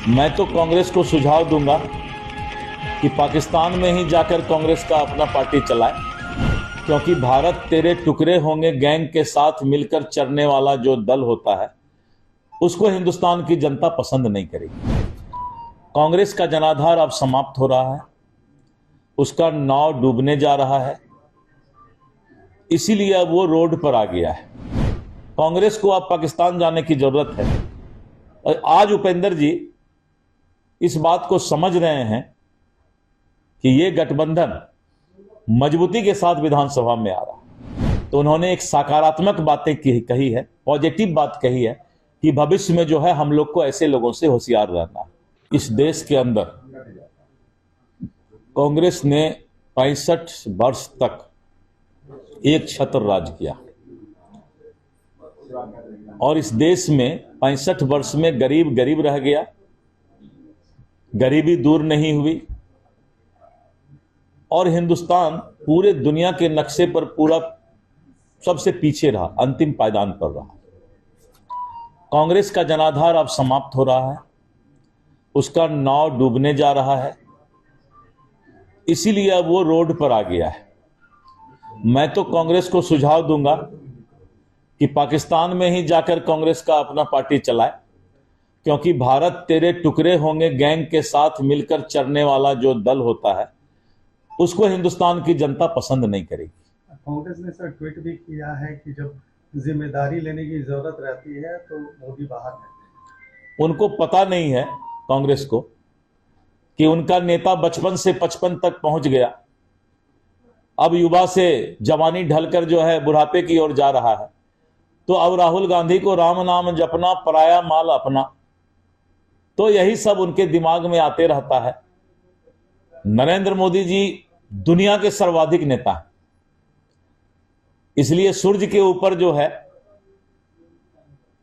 मैं तो कांग्रेस को सुझाव दूंगा कि पाकिस्तान में ही जाकर कांग्रेस का अपना पार्टी चलाए, क्योंकि भारत तेरे टुकड़े होंगे गैंग के साथ मिलकर चलने वाला जो दल होता है उसको हिंदुस्तान की जनता पसंद नहीं करेगी। कांग्रेस का जनाधार अब समाप्त हो रहा है, उसका नाव डूबने जा रहा है, इसीलिए अब वो रोड पर आ गया है। कांग्रेस को अब पाकिस्तान जाने की जरूरत है और आज उपेंद्र जी इस बात को समझ रहे हैं कि ये गठबंधन मजबूती के साथ विधानसभा में आ रहा। तो उन्होंने एक सकारात्मक बातें कही है, पॉजिटिव बात कही है कि भविष्य में जो है हम लोग को ऐसे लोगों से होशियार रहना। इस देश के अंदर कांग्रेस ने 65 वर्ष तक एक छत्र राज किया और इस देश में 65 वर्ष में गरीब गरीब रह गया, गरीबी दूर नहीं हुई और हिंदुस्तान पूरे दुनिया के नक्शे पर पूरा सबसे पीछे रहा, अंतिम पायदान पर रहा। कांग्रेस का जनाधार अब समाप्त हो रहा है, उसका नाव डूबने जा रहा है, इसीलिए अब वो रोड पर आ गया है। मैं तो कांग्रेस को सुझाव दूंगा कि पाकिस्तान में ही जाकर कांग्रेस का अपना पार्टी चलाए, क्योंकि भारत तेरे टुकड़े होंगे गैंग के साथ मिलकर चलने वाला जो दल होता है उसको हिंदुस्तान की जनता पसंद नहीं करेगी। कांग्रेस ने सर ट्वीट भी किया है कि जब जिम्मेदारी लेने की जरूरत रहती है तो मोदी बाहर है। उनको पता नहीं है कांग्रेस को कि उनका नेता बचपन से 55 तक पहुंच गया, अब युवा से जवानी ढलकर जो है बुढ़ापे की ओर जा रहा है। तो अब राहुल गांधी को राम नाम जपना, पराया माल अपना, तो यही सब उनके दिमाग में आते रहता है। नरेंद्र मोदी जी दुनिया के सर्वाधिक नेता हैं, इसलिए सूर्य के ऊपर जो है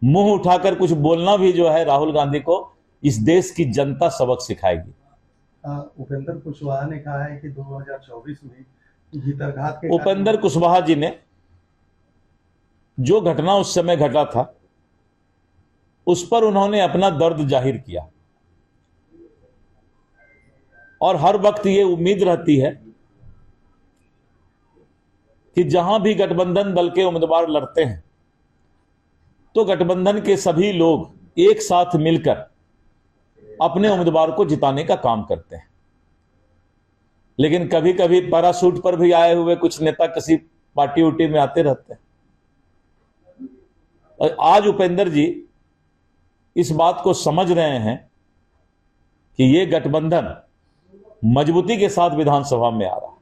मुंह उठाकर कुछ बोलना भी जो है राहुल गांधी को इस देश की जनता सबक सिखाएगी। उपेंद्र कुशवाहा ने कहा है कि 2024 में भीतरघात के उपेंद्र कुशवाहा जी ने जो घटना उस समय घटा था उस पर उन्होंने अपना दर्द जाहिर किया और हर वक्त ये उम्मीद रहती है कि जहां भी गठबंधन दल के उम्मीदवार लड़ते हैं तो गठबंधन के सभी लोग एक साथ मिलकर अपने उम्मीदवार को जिताने का काम करते हैं। लेकिन कभी कभी पैराशूट पर भी आए हुए कुछ नेता किसी पार्टी उटी में आते रहते हैं और आज उपेंद्र जी इस बात को समझ रहे हैं कि ये गठबंधन मजबूती के साथ विधानसभा में आ रहा।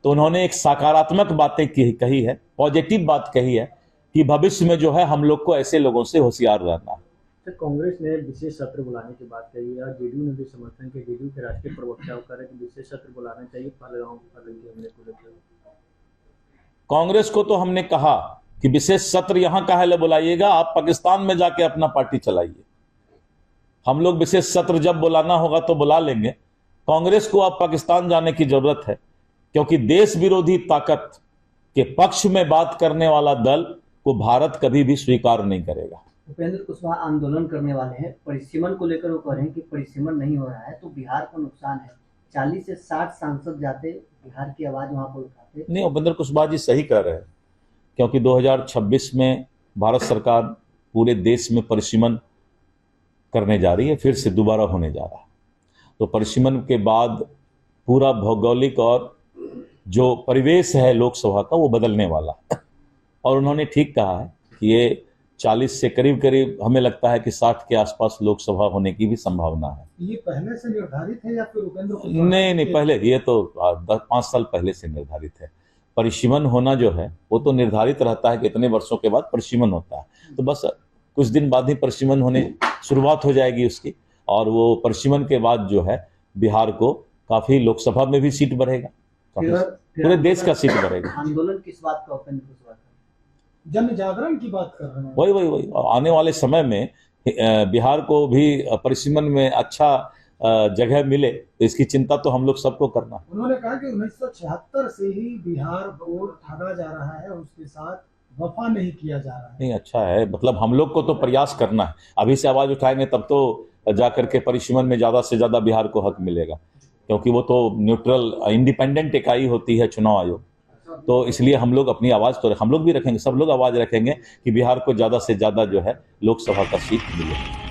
तो उन्होंने एक सकारात्मक बातें कही है, पॉजिटिव बात कही है कि भविष्य में जो है हम लोग को ऐसे लोगों से होशियार रहना। कांग्रेस ने विशेष सत्र बुलाने की बात कही है और जेडीयू ने भी समर्थन किया। जेडीयू के राष्ट्रीय प्रवक्ता होकर है कि विशेष सत्र बुलाना चाहिए पहलगाम हमले को लेकर। कांग्रेस को तो हमने कहा कि विशेष सत्र यहां काहे बुलाइएगा, आप पाकिस्तान में जाके अपना पार्टी चलाइए। हम लोग विशेष सत्र जब बुलाना होगा तो बुला लेंगे। कांग्रेस को अब पाकिस्तान जाने की जरूरत है, क्योंकि देश विरोधी ताकत के पक्ष में बात करने वाला दल को भारत कभी भी स्वीकार नहीं करेगा। उपेंद्र कुशवाहा आंदोलन करने वाले हैं, परिसीमन को लेकर वो कह रहे हैं कि परिसीमन नहीं हो रहा है तो बिहार को नुकसान है। 40 से 60 सांसद जाते, बिहार की आवाज वहां पर उठाते। नहीं, उपेंद्र कुशवाहा जी सही कह रहे हैं, क्योंकि 2026 में भारत सरकार पूरे देश में परिसीमन करने जा रही है, फिर से दोबारा होने जा रहा है। तो परिसीमन के बाद पूरा भौगोलिक और जो परिवेश है लोकसभा का वो बदलने वाला है। और उन्होंने ठीक कहा है कि ये 40 से करीब करीब हमें लगता है कि 60 के आसपास लोकसभा होने की भी संभावना है। ये पहले से निर्धारित है या फिर उपेंद्र? नहीं, पहले, ये तो 5 साल पहले से निर्धारित है। परिसीमन होना जो है वो तो निर्धारित रहता है कि इतने वर्षों के बाद परिसीमन होता है। तो बस कुछ दिन बाद ही परिसीमन होने शुरुआत हो जाएगी उसकी, और वो परिसीमन के बाद जो है बिहार को काफी लोकसभा में भी सीट बढ़ेगा, पूरे देश का सीट बढ़ेगा। आंदोलन किस बात का? उपेंद्र कुशवाहा जन जागरण की बात कर रहे हैं। वही आने वाले समय में बिहार को भी परिसीमन में अच्छा जगह मिले, तो इसकी चिंता तो हम लोग सबको करना। उन्होंने कहा कि 1976 से ही बिहार बोर्ड ठगा जा रहा है, उसके साथ वफा नहीं किया जा रहा है। नहीं, अच्छा है, मतलब हम लोग को तो प्रयास करना है। अभी से आवाज उठाएंगे तब तो जाकर के परिसीमन में ज़्यादा से ज़्यादा बिहार को हक मिलेगा, क्योंकि वो तो न्यूट्रल इंडिपेंडेंट इकाई होती है चुनाव आयोग। तो इसलिए हम लोग अपनी आवाज़ तो हम लोग भी रखेंगे, सब लोग आवाज़ रखेंगे कि बिहार को ज़्यादा से ज़्यादा जो है लोकसभा का सीट मिले।